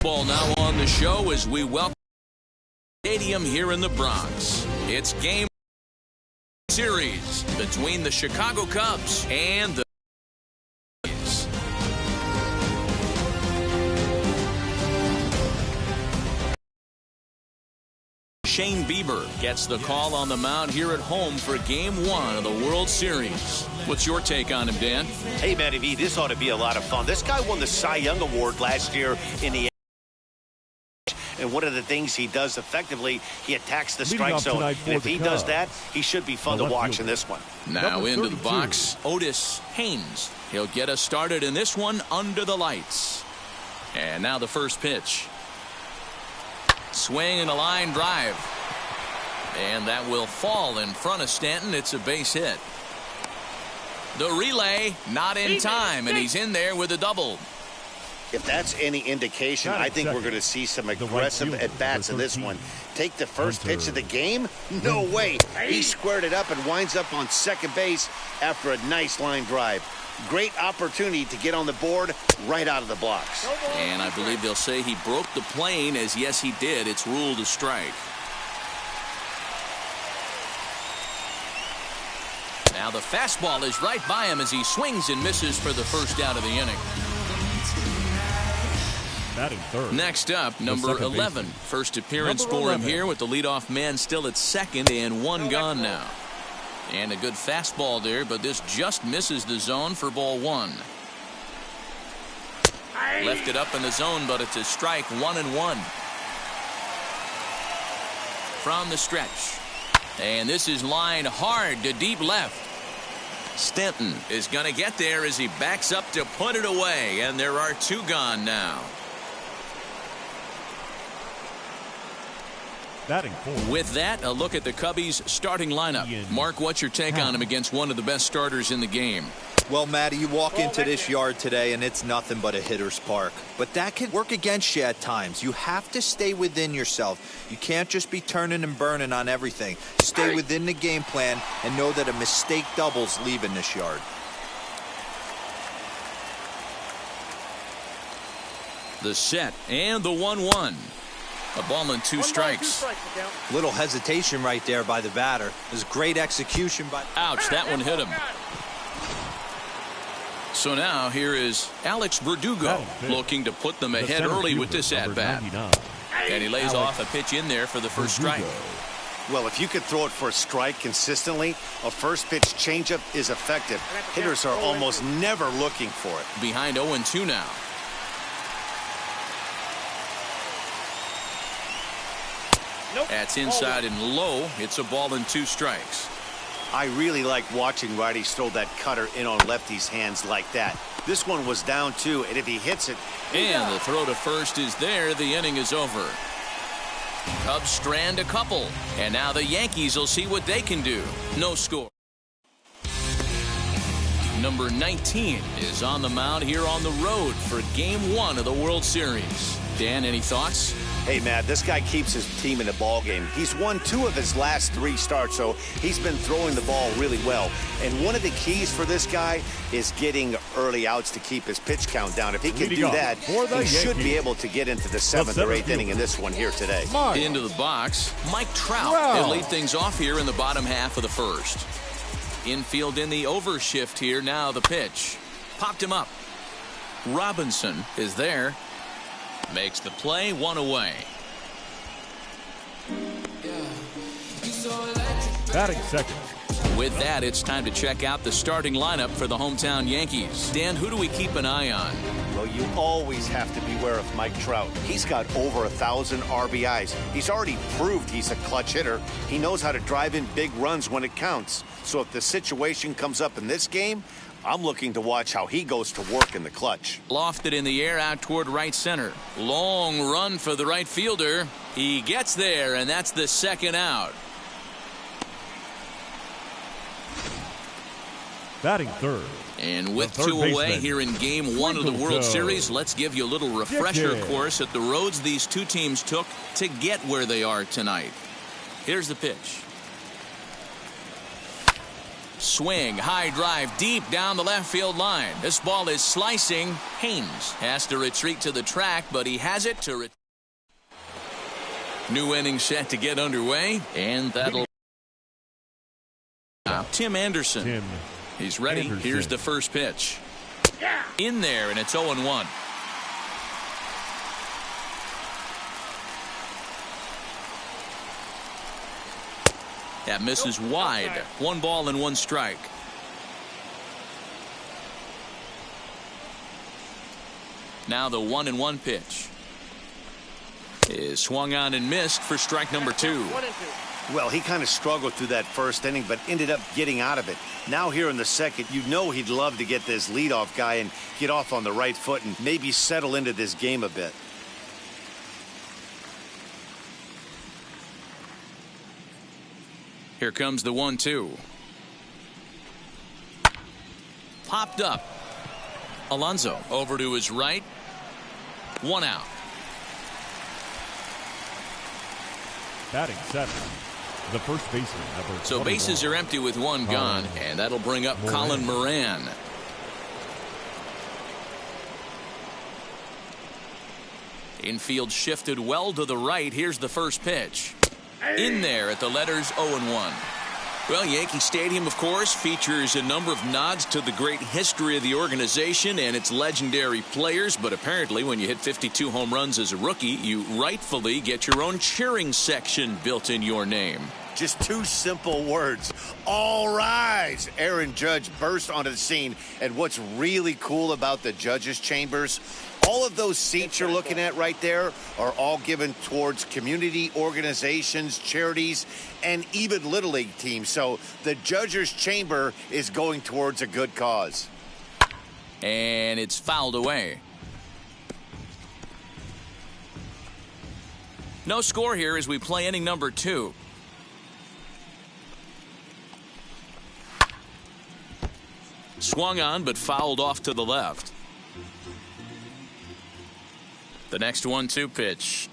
Ball now on the show as we welcome the stadium here in the Bronx. It's game series between the Chicago Cubs and the Yankees. Shane Bieber gets the call on the mound here at home for Game 1 of the World Series. What's your take on him, Dan? Hey, Matty V, this ought to be a lot of fun. This guy won the Cy Young Award last year in the and one of the things he does effectively, he attacks the strike zone. And if he does that, he should be fun to watch in this one. Now into the box, Otis Haynes. He'll get us started in this one under the lights. And now the first pitch. Swing and a line drive. And that will fall in front of Stanton. It's a base hit. The relay not in time, and he's in there with a double. If that's any indication, I think we're going to see some aggressive at-bats in this one. Take the first pitch of the game? No way. He squared it up and winds up on second base after a nice line drive. Great opportunity to get on the board right out of the blocks. And I believe they'll say he broke the plane, as yes, he did. It's ruled a strike. Now the fastball is right by him as he swings and misses for the first out of the inning. Next up, number 11. First appearance for him here with the leadoff man still at second and one gone now. And a good fastball there, but this just misses the zone for ball one. Left it up in the zone, but it's a strike, 1-1. From the stretch. And this is lined hard to deep left. Stanton is going to get there as he backs up to put it away, and there are two gone now. With that, a look at the Cubbies' starting lineup. Mark, what's your take on him against one of the best starters in the game? Well, Matty, you walk into this yard today and it's nothing but a hitter's park. But that can work against you at times. You have to stay within yourself. You can't just be turning and burning on everything. Stay within the game plan and know that a mistake doubles leaving this yard. The set and the 1-1. A ball and two strikes. Little hesitation right there by the batter. There's great execution by. Ouch, that one hit him. So now here is Alex Verdugo looking to put them ahead early with this at-bat. And he lays off a pitch in there for the first strike. Well, if you could throw it for a strike consistently, a first pitch changeup is effective. Hitters are almost never looking for it. Behind 0-2 now. That's inside and low. It's a ball and two strikes. I really like watching righties throw that cutter in on lefties' hands like that. This one was down two, and if he hits it. And the throw to first is there. The inning is over. Cubs strand a couple. And now the Yankees will see what they can do. No score. Number 19 is on the mound here on the road for Game 1 of the World Series. Dan, any thoughts? Hey, Matt, this guy keeps his team in the ball game. He's won 2 of his last 3 starts, so he's been throwing the ball really well. And one of the keys for this guy is getting early outs to keep his pitch count down. If he can do that, he should be able to get into the 7th or 8th inning in this one here today. Into the box, Mike Trout. He'll lead things off here in the bottom half of the first. Infield in the overshift here. Now the pitch. Popped him up. Robinson is there. Makes the play, 1 away. Batting second. With that, it's time to check out the starting lineup for the hometown Yankees. Dan, who do we keep an eye on? Well, you always have to beware of Mike Trout. He's got over 1,000 RBIs. He's already proved he's a clutch hitter. He knows how to drive in big runs when it counts. So if the situation comes up in this game, I'm looking to watch how he goes to work in the clutch. Lofted in the air out toward right center. Long run for the right fielder. He gets there, and that's the second out. Batting third. And with 2 away here in Game 1 of the World Series, let's give you a little refresher course at the roads these two teams took to get where they are tonight. Here's the pitch. Swing, high drive, deep down the left field line. This ball is slicing. Haynes has to retreat to the track, but he has it to new inning set to get underway, and that'll Tim Anderson. He's ready. Here's the first pitch. In there, and it's 0-1. That misses wide. 1 ball and 1 strike. Now the 1-1 pitch is swung on and missed for strike number 2. Well, he kind of struggled through that first inning, but ended up getting out of it. Now here in the second, you know he'd love to get this leadoff guy and get off on the right foot and maybe settle into this game a bit. Here comes the 1-2. Popped up. Alonso over to his right. 1 out. Batting 7th, the first baseman. So bases are empty with 1 gone, and that'll bring up Colin Moran. Infield shifted well to the right. Here's the first pitch. In there at the letters 0-1. Well, Yankee Stadium, of course, features a number of nods to the great history of the organization and its legendary players. But apparently, when you hit 52 home runs as a rookie, you rightfully get your own cheering section built in your name. Just 2 simple words. All rise. Aaron Judge burst onto the scene. And what's really cool about the judges' chambers, all of those seats you're looking at right there are all given towards community organizations, charities, and even Little League teams. So the judges' chamber is going towards a good cause. And it's fouled away. No score here as we play inning number 2. Swung on, but fouled off to the left. The next 1-2 pitch.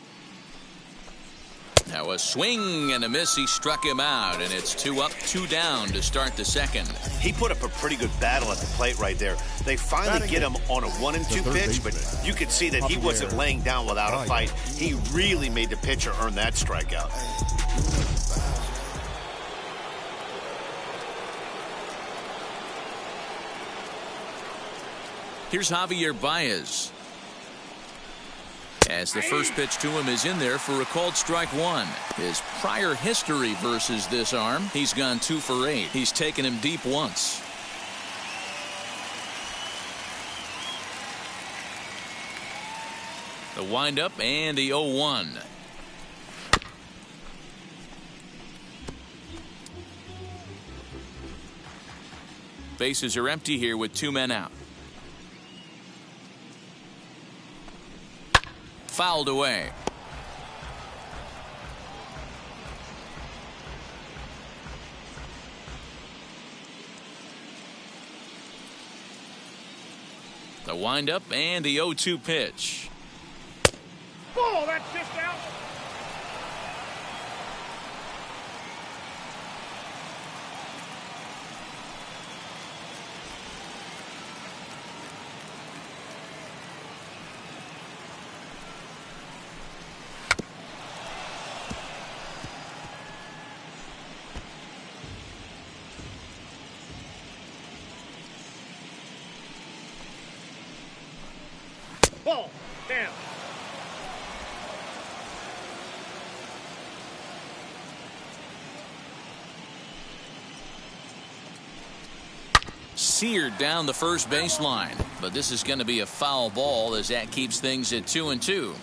Now a swing and a miss. He struck him out, and it's 2 up, 2 down to start the second. He put up a pretty good battle at the plate right there. They finally get him on a 1-2 pitch, but you could see that he wasn't laying down without a fight. He really made the pitcher earn that strikeout. Here's Javier Baez. As the first pitch to him is in there for a called strike 1. His prior history versus this arm, he's gone 2 for 8. He's taken him deep once. The windup and the 0-1. Bases are empty here with 2 men out. Fouled away. The windup and the 0-2 pitch. Oh, that's just out. Ball, down. Seared down the first baseline, but this is going to be a foul ball as that keeps things at 2-2.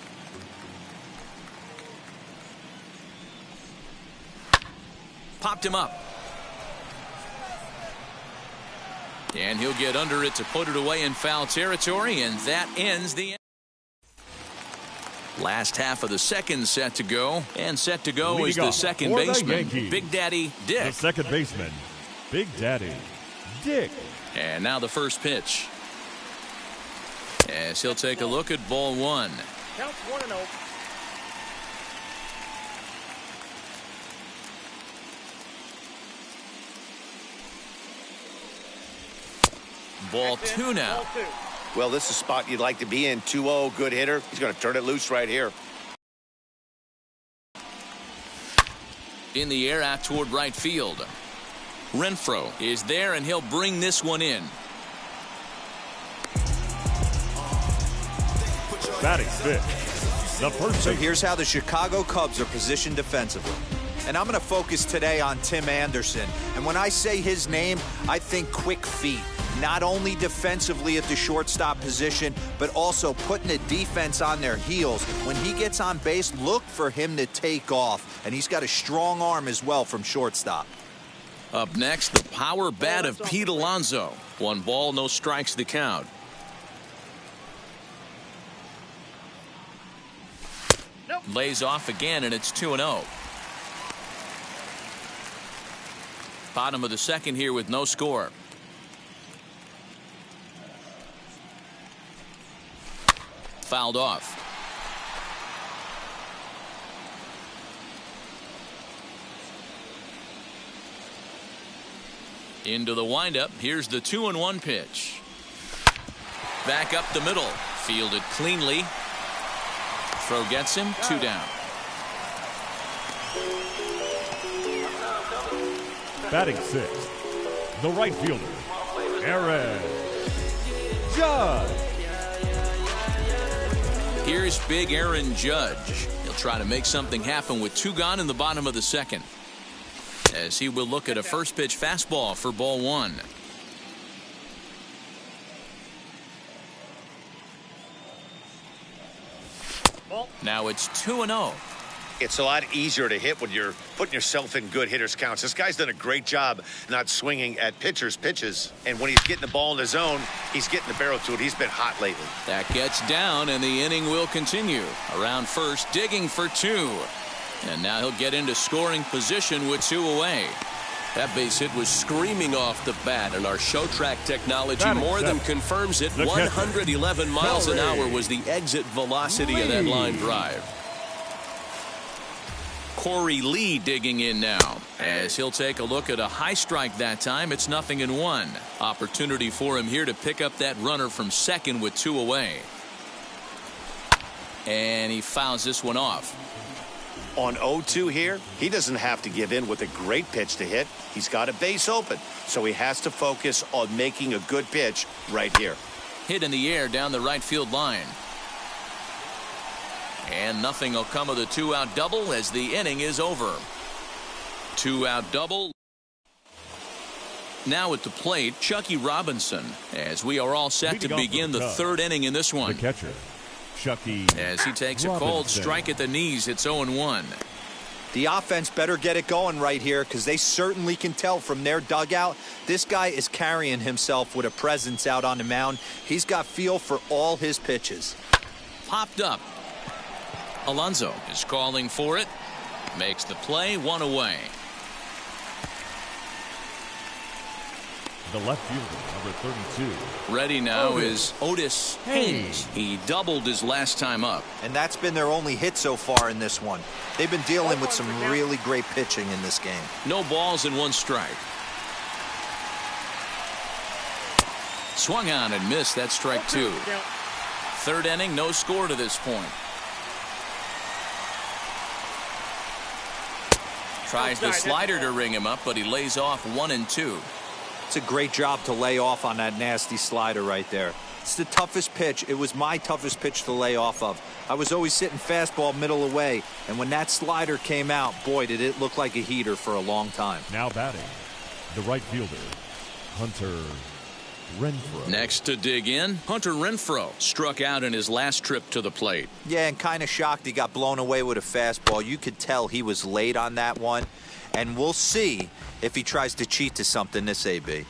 Popped him up. And he'll get under it to put it away in foul territory, and that ends the last half of the second set to go. And set to go is the second baseman, Big Daddy Dick. The second baseman, Big Daddy Dick. And now the first pitch. As he'll take a look at ball 1. Counts 1-0. Ball 2 now. Ball 2. Well, this is a spot you'd like to be in. 2-0, good hitter. He's going to turn it loose right here. In the air out toward right field. Renfroe is there, and he'll bring this one in. Batting fifth, the first. So here's how the Chicago Cubs are positioned defensively. And I'm going to focus today on Tim Anderson. And when I say his name, I think quick feet. Not only defensively at the shortstop position, but also putting the defense on their heels. When he gets on base, look for him to take off. And he's got a strong arm as well from shortstop. Up next, the power bat of Pete Alonso. 1 ball, no strikes the count. Nope. Lays off again, and it's 2-0. Bottom of the second here with no score. Fouled off. Into the windup. Here's the 2-1 pitch. Back up the middle. Fielded cleanly. Throw gets him. 2 down. Batting sixth, the right fielder, Aaron Judge. Here's big Aaron Judge. He'll try to make something happen with 2 gone in the bottom of the second, as he will look at a first pitch fastball for ball 1. Now it's 2-0. It's a lot easier to hit when you're putting yourself in good hitters' counts. This guy's done a great job not swinging at pitchers' pitches. And when he's getting the ball in the zone, he's getting the barrel to it. He's been hot lately. That gets down, and the inning will continue. Around first, digging for 2. And now he'll get into scoring position with 2 away. That base hit was screaming off the bat, and our show track technology Batting more than seventh, confirms it. the catcher, 111 miles an hour was the exit velocity of that line drive. Corey Lee digging in now, as he'll take a look at a high strike that time. It's 0-1. Opportunity for him here to pick up that runner from second with 2 away. And he fouls this one off. On 0-2 here, he doesn't have to give in with a great pitch to hit. He's got a base open, so he has to focus on making a good pitch right here. Hit in the air down the right field line. And nothing will come of the 2-out double as the inning is over. 2-out double. Now at the plate, Chucky Robinson, as we are all set to begin the 3rd inning in this one. The catcher, Chucky As he takes a cold Robinson. strike at the knees, it's 0-1. The offense better get it going right here, because they certainly can tell from their dugout. This guy is carrying himself with a presence out on the mound. He's got feel for all his pitches. Popped up. Alonso is calling for it. Makes the play, 1 away. The left fielder, number 32. Ready now is Otis Haynes. He doubled his last time up. And that's been their only hit so far in this one. They've been dealing with some really great pitching in this game. No balls and 1 strike. Swung on and missed. That's strike 2. 3rd inning, no score to this point. Tries the slider to ring him up, but he lays off 1-2. It's a great job to lay off on that nasty slider right there. It's the toughest pitch. It was my toughest pitch to lay off of. I was always sitting fastball middle away, and when that slider came out, boy, did it look like a heater for a long time. Now batting, the right fielder, Hunter Renfroe. Next to dig in, Hunter Renfroe struck out in his last trip to the plate. Yeah, and kind of shocked he got blown away with a fastball. You could tell he was late on that one, and we'll see if he tries to cheat to something this AB.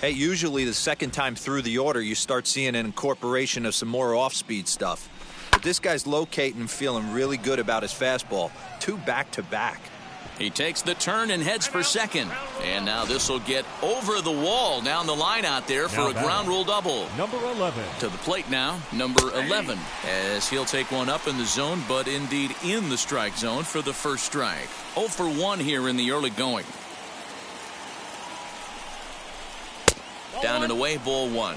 Hey, usually the second time through the order, you start seeing an incorporation of some more off-speed stuff. But this guy's locating and feeling really good about his fastball. 2 back-to-back. He takes the turn and heads for second. And now this will get over the wall down the line out there for a ground rule double. Number 11. To the plate now, number 11, as he'll take one up in the zone, but indeed in the strike zone for the first strike. 0 for 1 here in the early going. Down and away, ball one.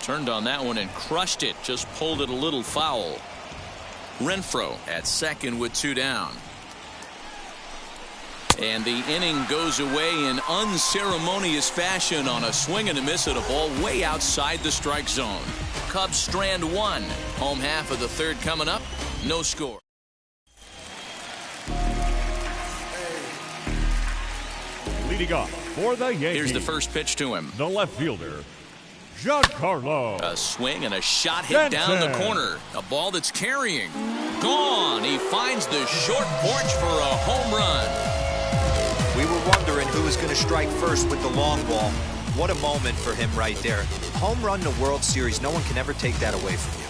Turned on that one and crushed it. Just pulled it a little foul. Renfroe at second with 2 down. And the inning goes away in unceremonious fashion on a swing and a miss at a ball way outside the strike zone. Cubs strand 1. Home half of the third coming up. No score. Leading off for the Yankees. Here's the first pitch to him. The left fielder, Giancarlo. A swing and a shot hit down the corner. A ball that's carrying. Gone. He finds the short porch for a home run. We were wondering who was going to strike first with the long ball. What a moment for him right there. Home run to World Series. No one can ever take that away from you.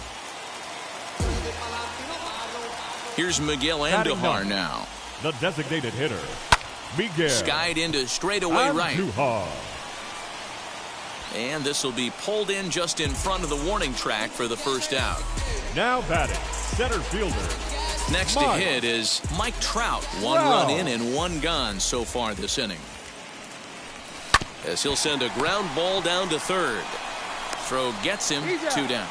Here's Miguel Andujar now. The designated hitter, Miguel. Skied into straightaway right. Andujar. And this will be pulled in just in front of the warning track for the first out. Now batting, center fielder. Next to hit is Mike Trout. 1 run in and 1 gone so far this inning. As he'll send a ground ball down to third. Throw gets him 2 down.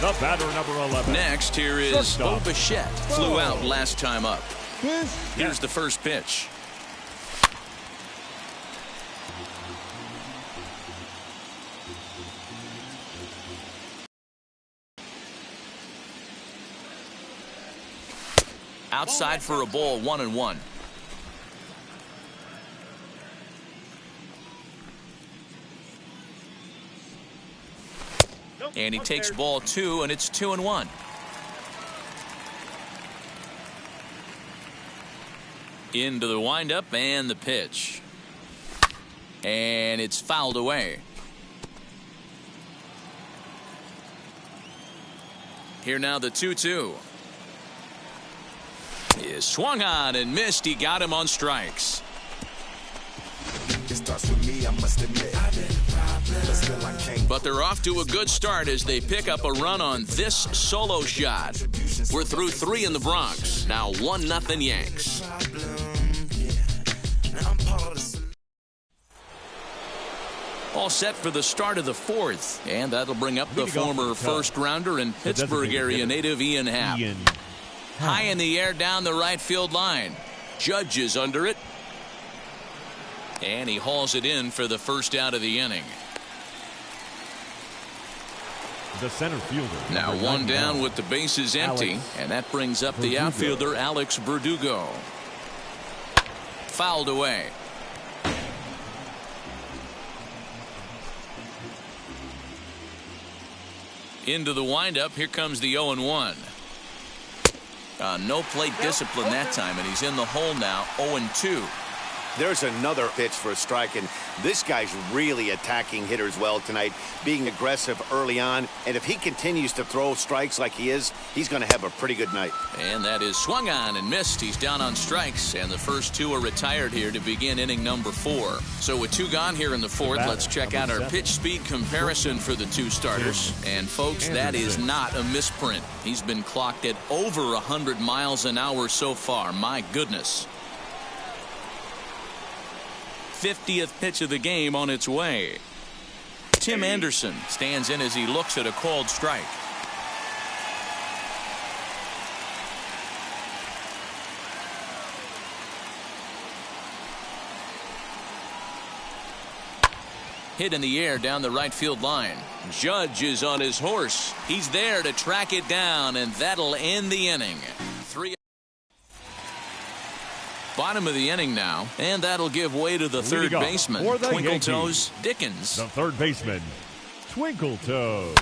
The batter, number 11. Next, here is Bo Bichette. Flew out last time up. Here's the first pitch. Outside for a ball, 1-1. And he takes ball 2, and it's 2-1. Into the windup and the pitch. And it's fouled away. Here now the 2-2. Is swung on and missed. He got him on strikes. But they're off to a good start as they pick up a run on this solo shot. We're through 3 in the Bronx. Now 1-0 Yanks. All set for the start of the 4th. And that'll bring up the former first-rounder and Pittsburgh area native Ian Happ. High in the air down the right field line. Judge is under it. And he hauls it in for the first out of the inning. The center fielder. Now 1 down with the bases empty. And that brings up the outfielder Alex Verdugo. Fouled away. Into the windup. Here comes the 0-1. No plate discipline that time, and he's in the hole now, 0-2. There's another pitch for a strike, and this guy's really attacking hitters well tonight, being aggressive early on. And if he continues to throw strikes like he is, he's going to have a pretty good night. And that is swung on and missed. He's down on strikes, and the first 2 are retired here to begin inning number 4. So with 2 gone here in the 4th, let's check out our pitch speed comparison for the 2 starters. And folks, that is not a misprint. He's been clocked at over 100 miles an hour so far. My goodness. 50th pitch of the game on its way. Tim Anderson stands in as he looks at a called strike. Hit in the air down the right field line. Judge is on his horse. He's there to track it down, and that'll end the inning. 3. Bottom of the inning now, and that'll give way to the third baseman, Twinkle Toes Dickens. The third baseman, Twinkle Toes.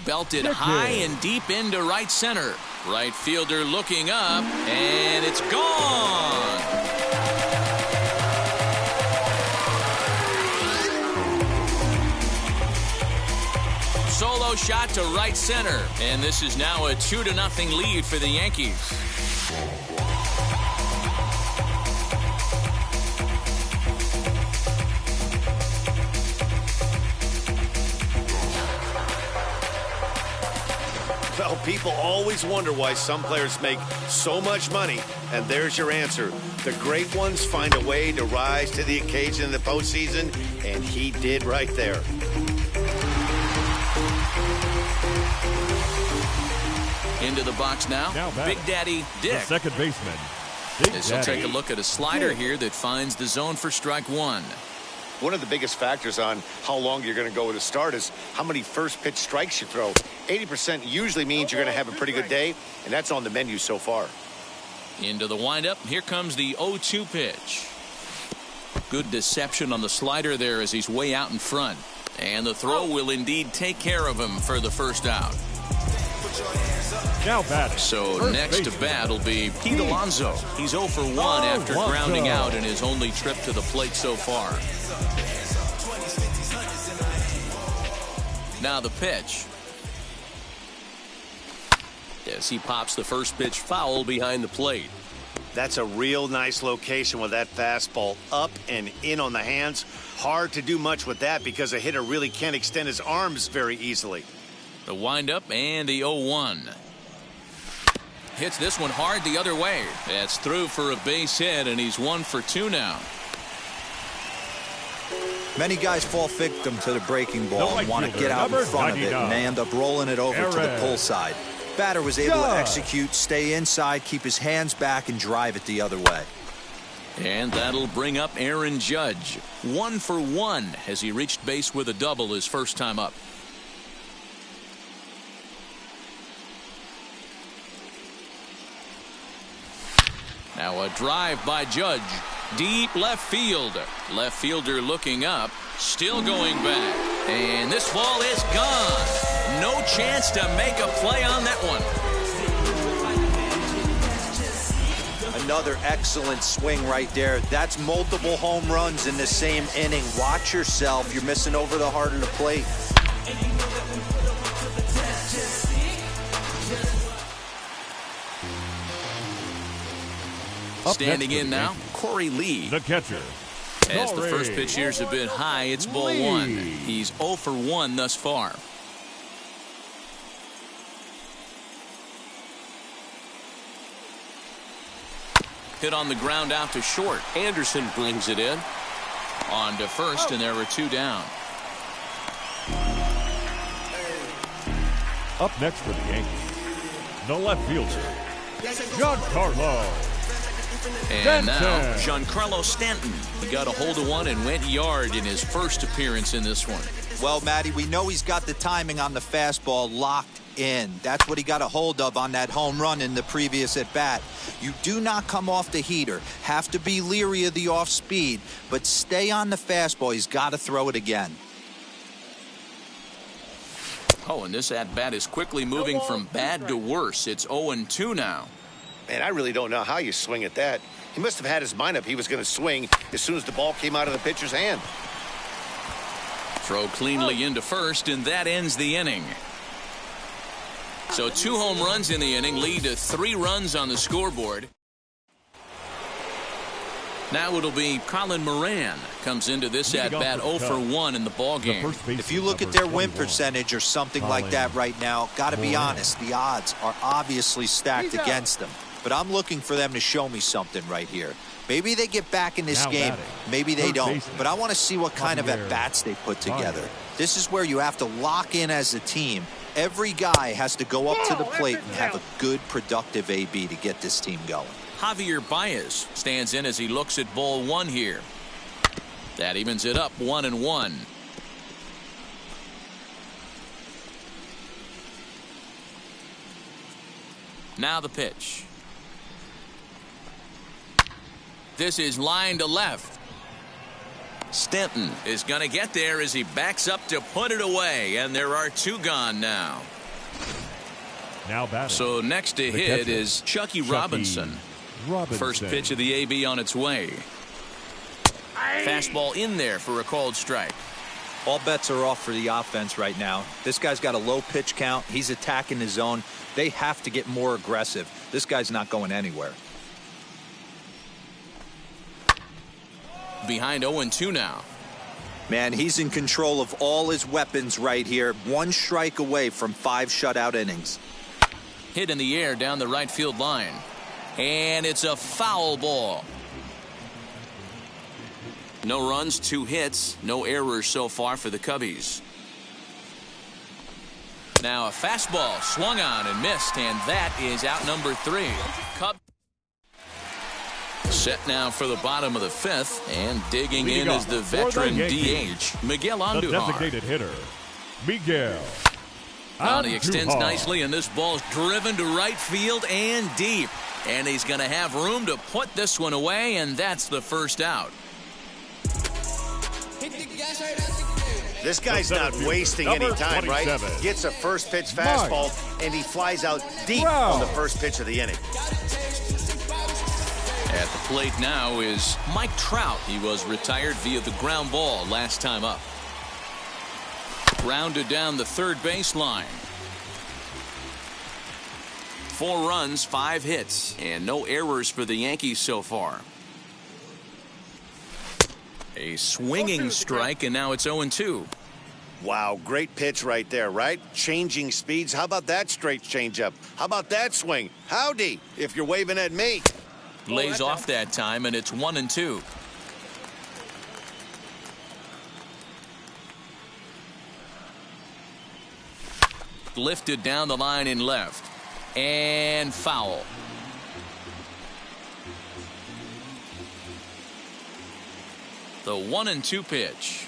Belted high and deep into right center. Right fielder looking up, and it's gone. Solo shot to right center, and this is now a 2-0 lead for the Yankees. Well, people always wonder why some players make so much money, and there's your answer. The great ones find a way to rise to the occasion in the postseason, and he did right there. Into the box now Big Daddy Dick. The second baseman. As he'll take a look at a slider here that finds the zone for strike one. One of the biggest factors on how long you're going to go with a start is how many first pitch strikes you throw. 80% usually means you're going to have a pretty good day, and that's on the menu so far. Into the windup. Here comes the 0-2 pitch. Good deception on the slider there as he's way out in front. And the throw will indeed take care of him for the first out. Now batting. So First next to baseman. bat will be Pete Alonso. He's 0 for 1 after grounding out in his only trip to the plate so far. Now the pitch. As he pops the first pitch foul behind the plate. That's a real nice location with that fastball up and in on the hands. Hard to do much with that because a hitter really can't extend his arms very easily. The windup and the 0-1. Hits this one hard the other way. That's through for a base hit, and he's 1 for 2 now. Many guys fall victim to the breaking ball The and want to right get out in fielder, front of it, number and they end up rolling it over to the Aaron. pull side. Batter was able to Yeah. execute, stay inside, keep his hands back, and drive it the other way. And that'll bring up Aaron Judge. 1 for 1 as he reached base with a double his first time up. Now a drive by Judge. Deep left field. Left fielder looking up. Still going back. And this ball is gone. No chance to make a play on that one. Another excellent swing right there. That's multiple home runs in the same inning. Watch yourself. You're missing over the heart of the plate. Standing in now, Corey Lee. The catcher. As the Corey first pitch here's a bit high, it's ball Lee. 1. He's 0 for 1 thus far. Hit on the ground out to short. Anderson brings it in. On to first, and there were 2 down. Up next for the Yankees. The left fielder. Giancarlo. And now, Stanton. Giancarlo Stanton. He got a hold of one and went yard in his first appearance in this one. Well, Matty, we know he's got the timing on the fastball locked in. That's what he got a hold of on that home run in the previous at-bat. You do not come off the heater. Have to be leery of the off-speed, but stay on the fastball. He's got to throw it again. Oh, and this at-bat is quickly moving from bad to worse. It's 0-2 now. Man, I really don't know how you swing at that. He must have had his mind up he was going to swing as soon as the ball came out of the pitcher's hand. Throw cleanly into first, and that ends the inning. So 2 home runs in the inning lead to 3 runs on the scoreboard. Now it'll be Colin Moran comes into this at-bat 0 for 1 in the ballgame. If you look at their win percentage or something like that right now, got to be honest, the odds are obviously stacked against them. But I'm looking for them to show me something right here. Maybe they get back in this Now game. batting. Maybe they Third don't. baseman. But I want to see what kind of at-bats they put together. This is where you have to lock in as a team. Every guy has to go up to the plate and have a good, productive AB to get this team going. Javier Baez stands in as he looks at ball 1 here. That evens it up 1-1. Now the pitch. This is line to left. Stanton is going to get there as he backs up to put it away, and there are 2 gone now. Now batting. So next to The hit catcher, is Chucky Robinson. First pitch of the AB on its way. Fastball in there for a called strike. All bets are off for the offense right now. This guy's got a low pitch count. He's attacking the zone. They have to get more aggressive. This guy's not going anywhere. Behind 0-2 now. Man, he's in control of all his weapons right here. 1 strike away from 5 shutout innings. Hit in the air down the right field line. And it's a foul ball. No runs, 2 hits, no errors so far for the Cubbies. Now a fastball swung on and missed, and that is out number 3. Cubs set now for the bottom of the 5th, and digging in is the veteran DH, Miguel Andujar. The designated hitter, Miguel Andujar. He extends Andujar. nicely, and this ball's driven to right field and deep. And he's going to have room to put this one away, and that's the first out. This guy's not wasting any time, right? Gets a first pitch fastball, and he flies out deep on the first pitch of the inning. At the plate now is Mike Trout. He was retired via the ground ball last time up. Grounded down the third baseline. 4 runs, 5 hits, and no errors for the Yankees so far. A swinging strike, and now it's 0-2. Wow, great pitch right there, right? Changing speeds. How about that straight changeup? How about that swing? Howdy, if you're waving at me. Lays off that time, and it's 1-2. Lifted down the line in left. And foul. The 1-2 pitch.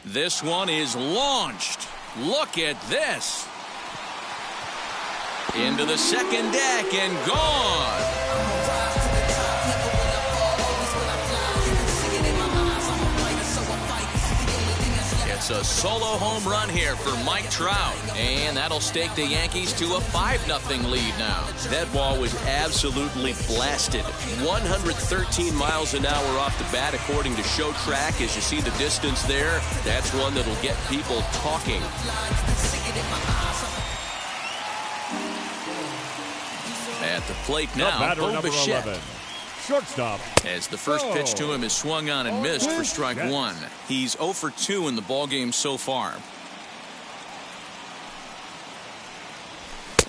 This one is launched. Look at this. Into the second deck and gone. It's a solo home run here for Mike Trout, and that'll stake the Yankees to a 5-0 lead now. That ball was absolutely blasted. 113 miles an hour off the bat, according to Show Track. As you see the distance there, that's one that'll get people talking. At the plate now, Bo Bichette. Shortstop. As the first pitch to him is swung on and missed for strike 1. He's 0 for 2 in the ballgame so far.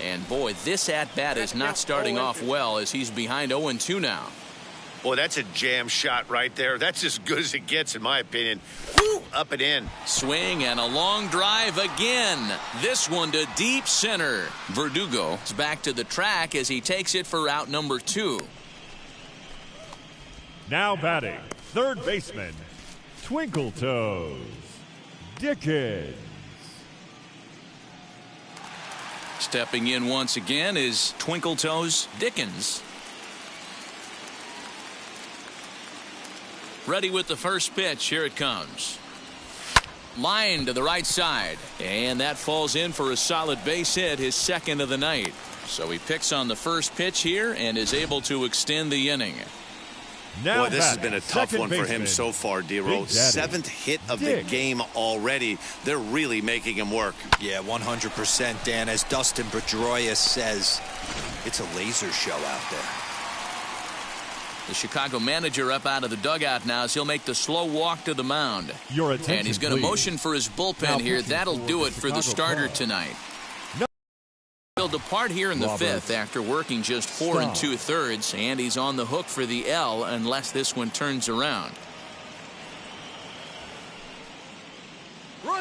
And boy, this at-bat is not starting off well, as he's behind 0-2 now. Boy, that's a jam shot right there. That's as good as it gets, in my opinion. Woo, up and in. Swing and a long drive again. This one to deep center. Verdugo is back to the track as he takes it for out number 2. Now batting, third baseman, Twinkle Toes Dickens. Stepping in once again is Twinkle Toes Dickens. Ready with the first pitch. Here it comes. Line to the right side. And that falls in for a solid base hit, his second of the night. So he picks on the first pitch here and is able to extend the inning. Now boy, this has been a tough one for him so far, D-Row. 7th hit of the game already. They're really making him work. Yeah, 100%, Dan. As Dustin Pedroia says, it's a laser show out there. The Chicago manager up out of the dugout now as he'll make the slow walk to the mound. Your attention, and he's going to motion for his bullpen here. That'll do it for the starter tonight. He'll depart here in the 5th after working just 4 2/3, and he's on the hook for the L unless this one turns around.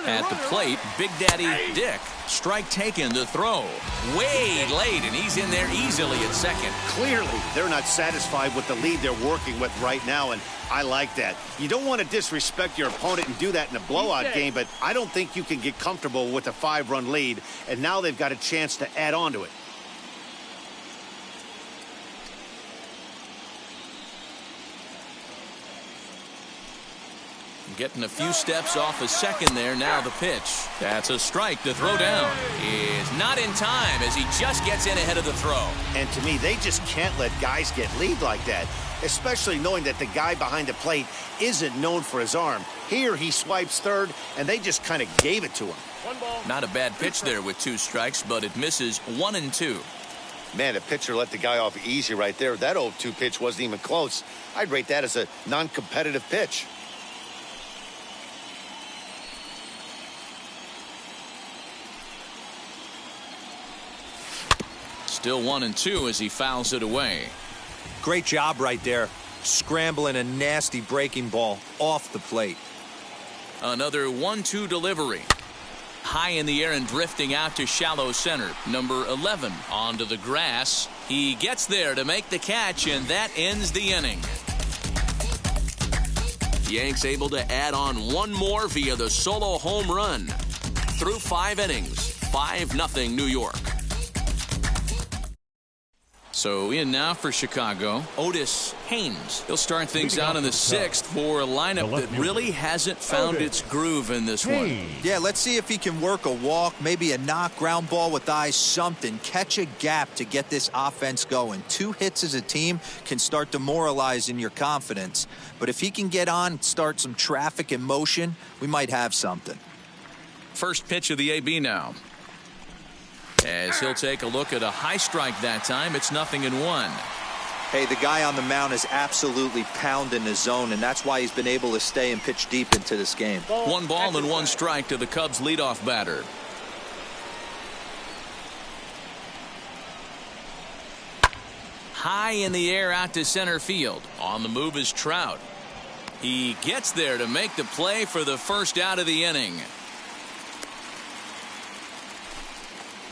At the plate, Big Daddy Dick. Strike taken, the throw. Way late, and he's in there easily at second. Clearly, they're not satisfied with the lead they're working with right now, and I like that. You don't want to disrespect your opponent and do that in a blowout game, but I don't think you can get comfortable with a 5-run lead, and now they've got a chance to add on to it. Getting a few steps off a second there. Now the pitch. That's a strike. The throw down is not in time as he just gets in ahead of the throw. And to me, they just can't let guys get lead like that, especially knowing that the guy behind the plate isn't known for his arm. Here he swipes third, and they just kind of gave it to him. Not a bad pitch there with 2 strikes, but it misses 1-2. Man, the pitcher let the guy off easy right there. That 0-2 pitch wasn't even close. I'd rate that as a non-competitive pitch. Still 1-2 as he fouls it away. Great job right there. Scrambling a nasty breaking ball off the plate. Another 1-2 delivery. High in the air and drifting out to shallow center. Number 11 onto the grass. He gets there to make the catch, and that ends the inning. Yanks able to add on one more via the solo home run. Through 5 innings, 5-0 New York. So in now for Chicago, Otis Haynes. He'll start things out in the 6th for a lineup that really hasn't found its groove in this one. Yeah, let's see if he can work a walk, maybe a knock, ground ball with eyes, something. Catch a gap to get this offense going. 2 hits as a team can start demoralizing your confidence. But if he can get on, start some traffic in motion, we might have something. First pitch of the AB now. As he'll take a look at a high strike that time, it's 0-1. Hey, the guy on the mound is absolutely pounding the zone, and that's why he's been able to stay and pitch deep into this game. 1 ball and 1 strike to the Cubs leadoff batter. High in the air out to center field. On the move is Trout. He gets there to make the play for the first out of the inning.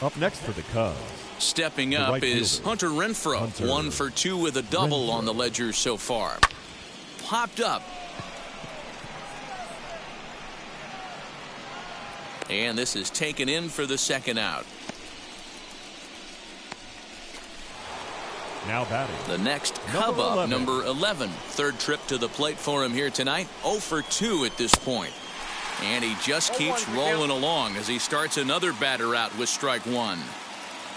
Up next for the Cubs. Stepping up is Hunter Renfroe. 1 for 2 with a double on the ledger so far. Popped up. And this is taken in for the second out. Now batting. The next Cub up, number 11. Third trip to the plate for him here tonight. 0 for 2 at this point. And he just keeps rolling along as he starts another batter out with strike 1.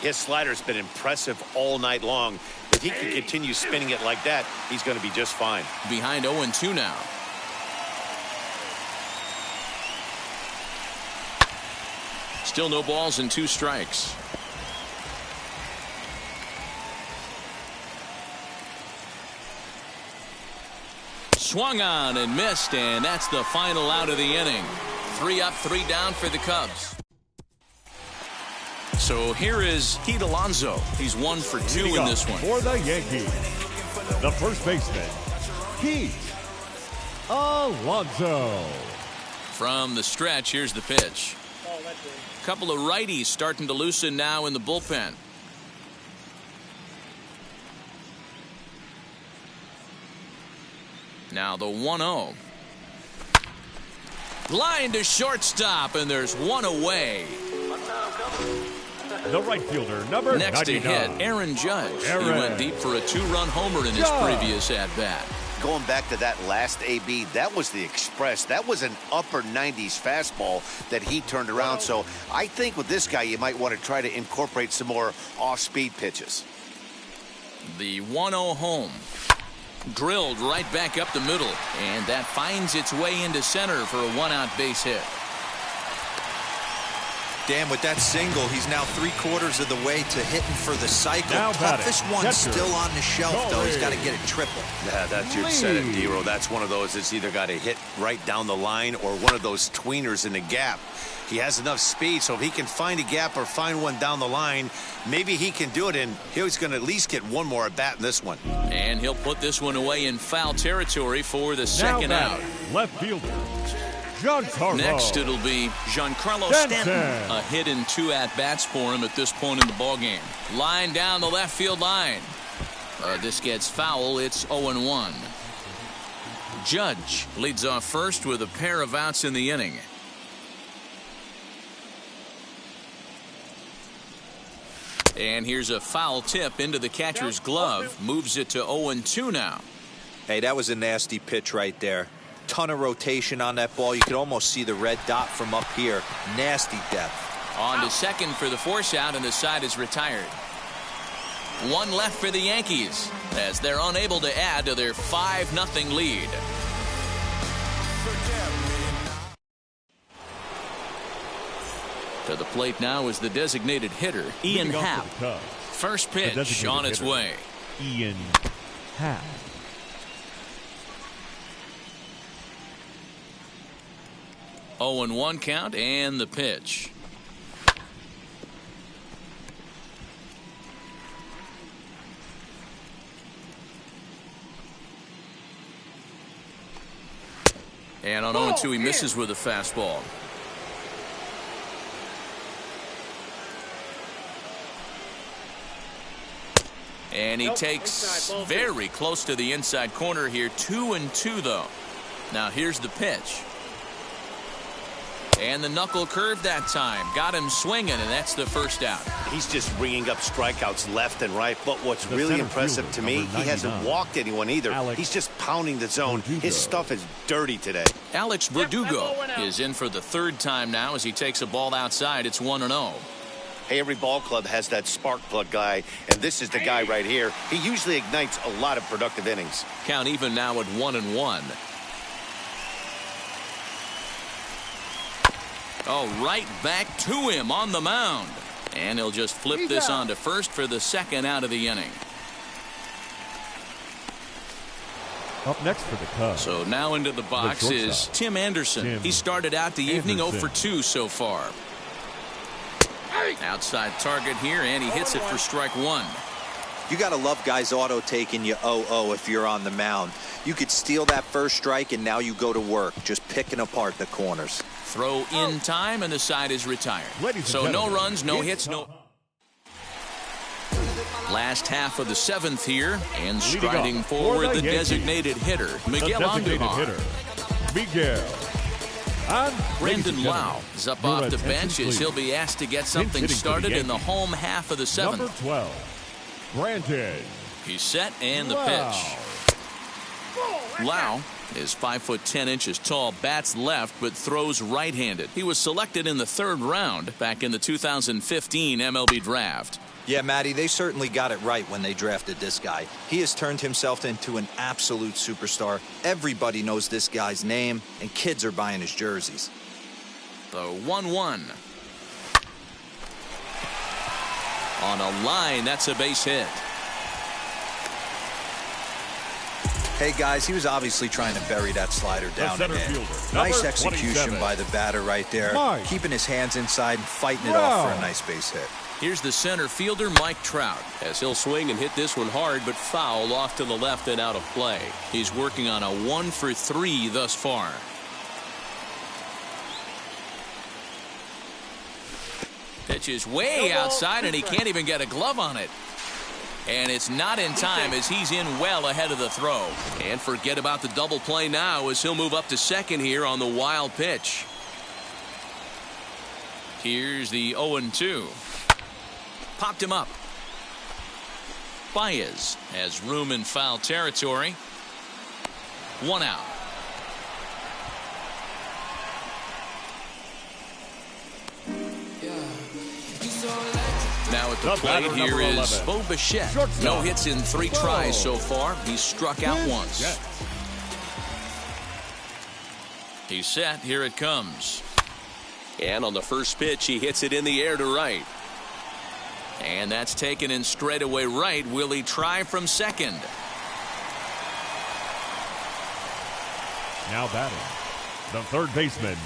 His slider's been impressive all night long. If he can continue spinning it like that, he's going to be just fine. Behind 0-2 now. Still no balls and 2 strikes. Swung on and missed, and that's the final out of the inning. 3 up, 3 down for the Cubs. So here is Pete Alonso. He's 1 for 2 in this one. For the Yankees, the first baseman, Pete Alonso. From the stretch, here's the pitch. A couple of righties starting to loosen now in the bullpen. Now the 1-0. Line to shortstop, and there's 1 away. The right fielder, number Next 99. to hit, Aaron Judge. He went deep for a 2-run homer in his previous at-bat. Going back to that last AB, that was the express. That was an upper 90s fastball that he turned around. So I think with this guy, you might want to try to incorporate some more off-speed pitches. The 1-0 home. Drilled right back up the middle, and that finds its way into center for a 1-out base hit. Dan, with that single, he's now 3/4 of the way to hitting for the cycle. Now Toughest one still on the shelf, though. He's got to get it triple. Yeah, that's you said it, D-Row. That's one of those that's either got to hit right down the line or one of those tweeners in the gap. He has enough speed, so if he can find a gap or find one down the line, maybe he can do it, and he's going to at least get one more at bat in this one. And he'll put this one away in foul territory for the second out. Left fielder, Giancarlo. Next, it'll be Giancarlo Stanton. A hit and 2 at-bats for him at this point in the ballgame. Line down the left field line. This gets foul. It's 0-1. Judge leads off first with a pair of outs in the inning. And here's a foul tip into the catcher's glove. Moves it to 0-2 now. Hey, that was a nasty pitch right there. Ton of rotation on that ball. You could almost see the red dot from up here. Nasty depth. On to second for the force out, and the side is retired. 1 left for the Yankees as they're unable to add to their 5-0 lead. To the plate now is the designated hitter, Ian Happ. First pitch on its way. Ian Happ. Oh, and 1 count and the pitch. And on 0-2 he misses with a fastball. And he takes very close to the inside corner here. 2-2 though. Now here's the pitch. And the knuckle curve that time. Got him swinging, and that's the first out. He's just ringing up strikeouts left and right. But what's really impressive to me, he hasn't walked anyone either. He's just pounding the zone. His stuff is dirty today. Alex Verdugo is in for the 3rd time now as he takes a ball outside. It's 1-0. Hey, every ball club has that spark plug guy, and this is the guy right here. He usually ignites a lot of productive innings. Count even now at 1-1. Oh, right back to him on the mound. And he'll just flip this on to first for the 2nd out of the inning. Up next for the Cubs. So now into the box is Tim Anderson. He started out the evening 0 for 2 so far. Outside target here, and he hits it for strike 1. You got to love guys auto taking you 0-0 if you're on the mound. You could steal that first strike, and now you go to work, just picking apart the corners. Throw in time, and the side is retired. So no runs, no hits, no. Last half of the 7th here, and striding forward the designated hitter, Miguel Andujar. Brandon Lau is up off the bench as he'll be asked to get something started in the home half of the 7th. Number 12, Brandon. He's set, and the pitch. Lau is 5'10" tall, bats left, but throws right-handed. He was selected in the 3rd round back in the 2015 MLB draft. Yeah, Matty, they certainly got it right when they drafted this guy. He has turned himself into an absolute superstar. Everybody knows this guy's name, and kids are buying his jerseys. The 1-1. On a line, that's a base hit. Hey, guys, he was obviously trying to bury that slider down and in. Nice execution by the batter right there, keeping his hands inside and fighting it off for a nice base hit. Here's the center fielder, Mike Trout, as he'll swing and hit this one hard, but foul off to the left and out of play. He's working on a 1 for 3 thus far. Pitch is way outside, and he can't even get a glove on it. And it's not in time as he's in well ahead of the throw. And forget about the double play now as he'll move up to 2nd here on the wild pitch. Here's the 0-2. Popped him up. Baez has room in foul territory. 1 out. Now at the plate here is Bo Bichette. No hits in 3 tries so far. He's struck out once. He's set. Here it comes. And on the first pitch, he hits it in the air to right. And that's taken in straightaway right. Will he try from 2nd? Now batting, the 3rd baseman.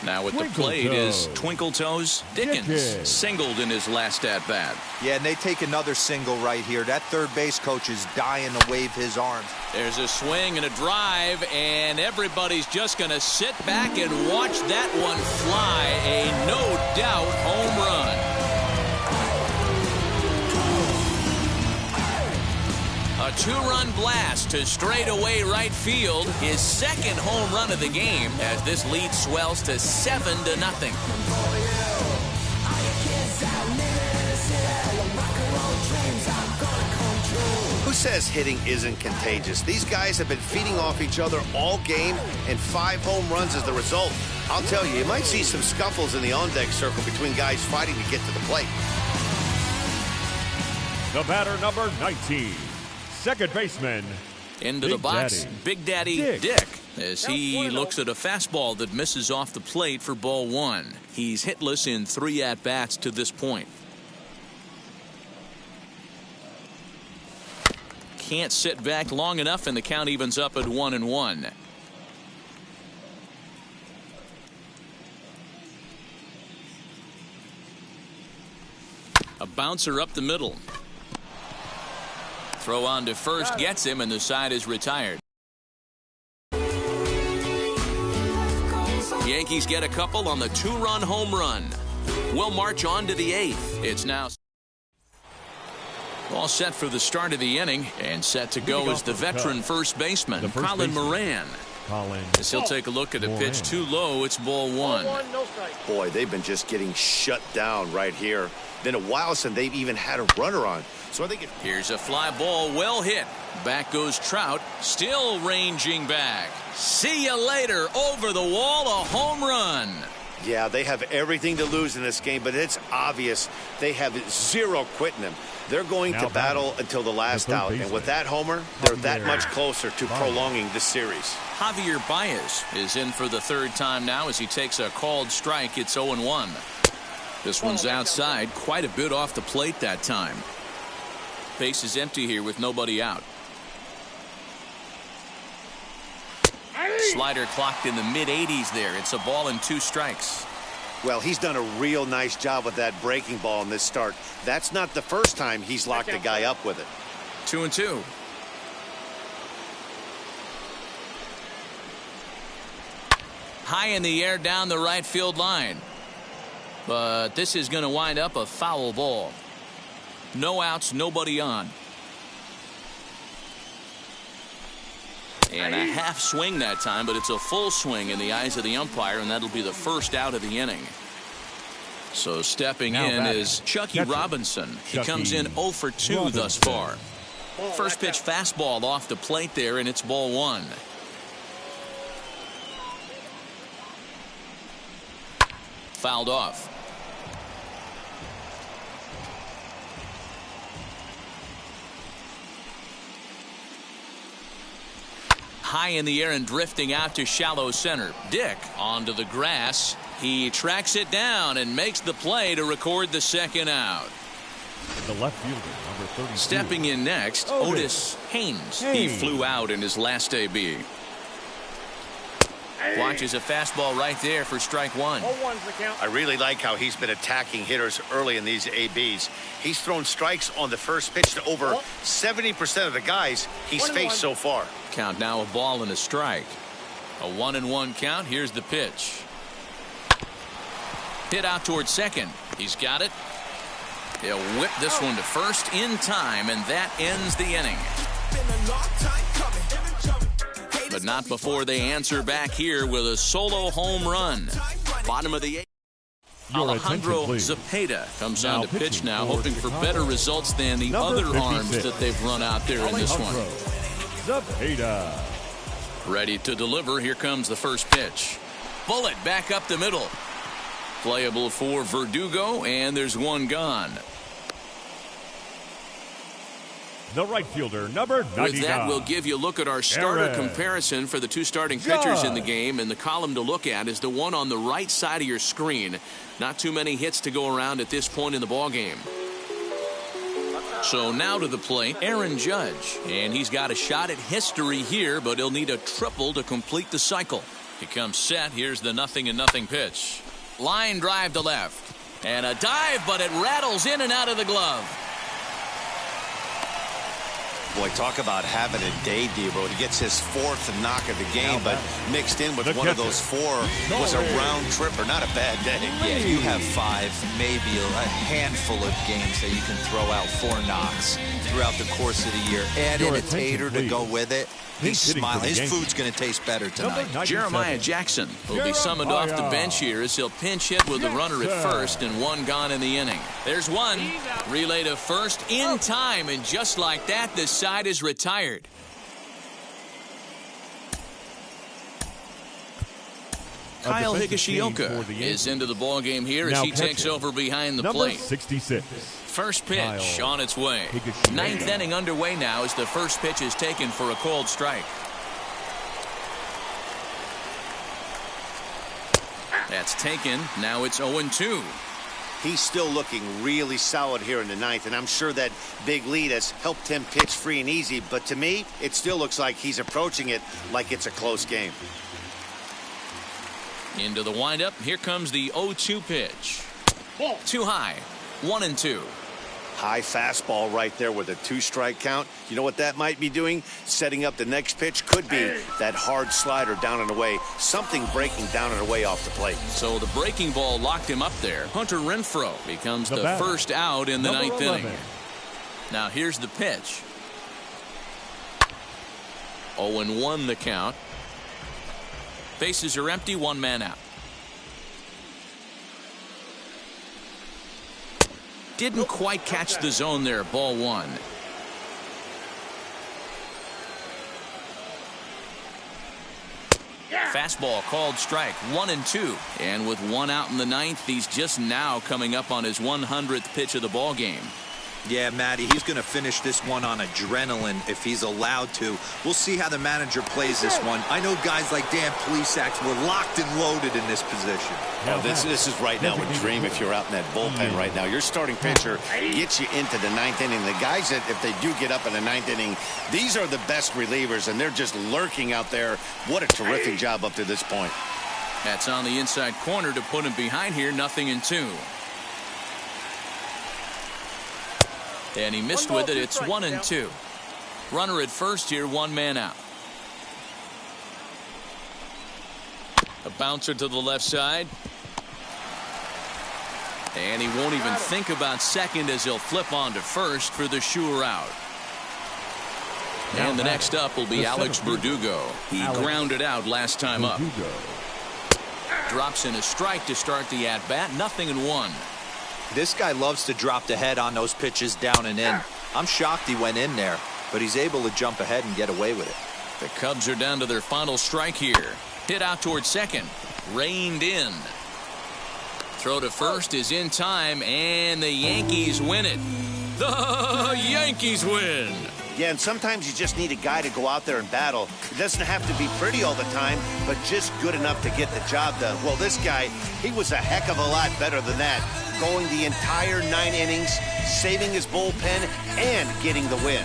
Now at the plate is Twinkle Toes Dickens. Singled in his last at-bat. Yeah, and they take another single right here. That 3rd base coach is dying to wave his arms. There's a swing and a drive, and everybody's just going to sit back and watch that one fly. A no-doubt home run. A 2-run blast to straightaway right field. His 2nd home run of the game as this lead swells to 7-0. Who says hitting isn't contagious? These guys have been feeding off each other all game, and 5 home runs is the result. I'll tell you, you might see some scuffles in the on-deck circle between guys fighting to get to the plate. The batter, number 19. 2nd baseman. Into the box, Big Daddy Dick, as he looks at a fastball that misses off the plate for ball 1. He's hitless in 3 at-bats to this point. can't sit back long enough, and the count evens up at 1-1. A bouncer up the middle. Throw on to first gets him, and the side is retired. Yankees get a couple on the 2-run home run. We'll march on to the 8th. It's now all set for the start of the inning, and set to go is the veteran first baseman, Colin Moran. As he'll take a look at a pitch too low, it's ball 1. Boy, they've been just getting shut down right here. Been a while since they've even had a runner on. So I think here's a fly ball, well hit. Back goes Trout, still ranging back. See you later, over the wall, a home run. Yeah, they have everything to lose in this game, but it's obvious they have zero quitting them. They're going to battle until the last out, and with that homer, they're that much closer to prolonging this series. Javier Baez is in for the 3rd time now as he takes a called strike. It's 0-1. This one's outside, quite a bit off the plate that time. Base is empty here with nobody out. Slider clocked in the mid-80s there. It's a ball and 2 strikes. Well, he's done a real nice job with that breaking ball in this start. That's not the first time he's locked a guy up with it. 2-2. High in the air down the right field line. But this is going to wind up a foul ball. No outs, nobody on. And a half swing that time, but it's a full swing in the eyes of the umpire, and that'll be the first out of the inning. So stepping in is Chucky Robinson. He comes in 0 for 2 thus far. First pitch fastball off the plate there, and it's ball 1. Fouled off. High in the air and drifting out to shallow center. Dick onto the grass. He tracks it down and makes the play to record the 2nd out. The left fielder, number 32. Stepping in next, Otis Haynes. He flew out in his last AB. Watches a fastball right there for strike 1. I really like how he's been attacking hitters early in these ABs. He's thrown strikes on the first pitch to over 70% of the guys he's faced so far. Count now, a ball and a strike. A 1-1 count. Here's the pitch. Hit out towards second. He's got it. He'll whip this one to first in time, and that ends the inning. But not before they answer back here with a solo home run. Bottom of the 8th. Alejandro Zepeda comes on to pitch now, hoping for better results than the other arms that they've run out there in this one. Zepeda. Ready to deliver. Here comes the first pitch. Bullet back up the middle. Playable for Verdugo, and there's one gone. The right fielder, number 99. With that, we'll give you a look at our starter comparison for the 2 starting pitchers in the game, and the column to look at is the one on the right side of your screen. Not too many hits to go around at this point in the ballgame. So now to the plate, Aaron Judge, and he's got a shot at history here, but he'll need a triple to complete the cycle. He comes set. Here's the 0-0 pitch. Line drive to left, and a dive, but it rattles in and out of the glove. Boy, talk about having a day, Debo. He gets his 4th knock of the game, but mixed in with one of those 4 was a round tripper. Not a bad day. Yeah, you have 5, maybe a handful of games that you can throw out 4 knocks throughout the course of the year. Add in a tater to go with it. He's smiling. His food's going to taste better tonight. Jeremiah Jackson will be summoned off the bench here as he'll pinch hit with the runner at first and 1 gone in the inning. There's 1. Relay to first in time, and just like that, the side is retired. Kyle Higashioka is into the ballgame here as he takes over behind the plate. 66. First pitch on its way. 9th inning underway now as the first pitch is taken for a called strike. That's taken. Now it's 0-2. he's still looking really solid here in the ninth, and I'm sure that big lead has helped him pitch free and easy, but to me, it still looks like he's approaching it like it's a close game. Into the windup. Here comes the 0-2 pitch. Too high. 1-2. High fastball right there with a 2-strike count. You know what that might be doing? Setting up the next pitch. Could be that hard slider down and away. Something breaking down and away off the plate. So the breaking ball locked him up there. Hunter Renfroe becomes the first out in the ninth inning. Now here's the pitch. 0-1 the count. Bases are empty. One man out. Didn't quite catch the zone there. Ball one. Fastball called strike. 1-2. And with one out in the ninth, he's just now coming up on his 100th pitch of the ball game. Yeah, Matty, he's going to finish this one on adrenaline if he's allowed to. We'll see how the manager plays this one. I know guys like Dan Plesac were locked and loaded in this position. Oh, this is right now a dream if you're out in that bullpen right now. Your starting pitcher gets you into the ninth inning. The guys that, if they do get up in the ninth inning, these are the best relievers, and they're just lurking out there. What a terrific job up to this point. That's on the inside corner to put him behind here. 0-2. And he missed with it. It's 1-2. Runner at first here, one man out. A bouncer to the left side. And he won't even think about second as he'll flip on to first for the sure out. And the next up will be Alex Verdugo. He grounded out last time up. Drops in a strike to start the at-bat. 0-1. This guy loves to drop the head on those pitches down and in. I'm shocked he went in there, but he's able to jump ahead and get away with it. The Cubs are down to their final strike here. Hit out towards second. Reined in. Throw to first is in time, and the Yankees win it. The Yankees win. Yeah, and sometimes you just need a guy to go out there and battle. It doesn't have to be pretty all the time, but just good enough to get the job done. Well, this guy, he was a heck of a lot better than that. Going the entire 9 innings, saving his bullpen, and getting the win.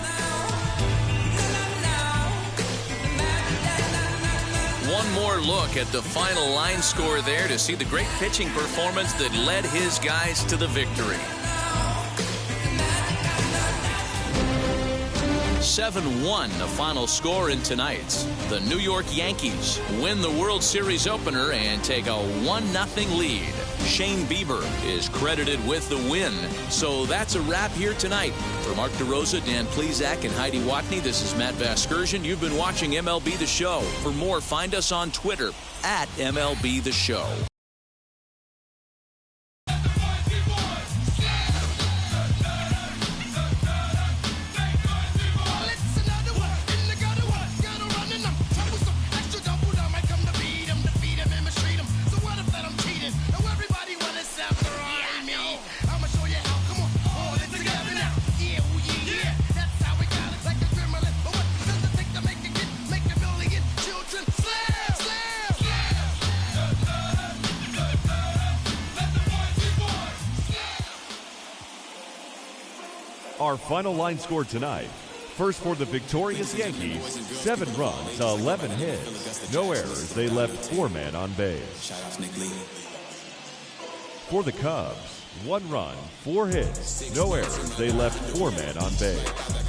One more look at the final line score there to see the great pitching performance that led his guys to the victory. 7-1 the final score in tonight's. The New York Yankees win the World Series opener and take a 1-0 lead. Shane Bieber is credited with the win. So that's a wrap here tonight. For Mark DeRosa, Dan Plesac, and Heidi Watney, this is Matt Vasgersian. You've been watching MLB The Show. For more, find us on Twitter at MLB The Show. Our final line score tonight. First for the victorious Yankees, 7 runs, 11 hits. No errors. They left 4 men on base. For the Cubs, 1 run, 4 hits. No errors. They left 4 men on base.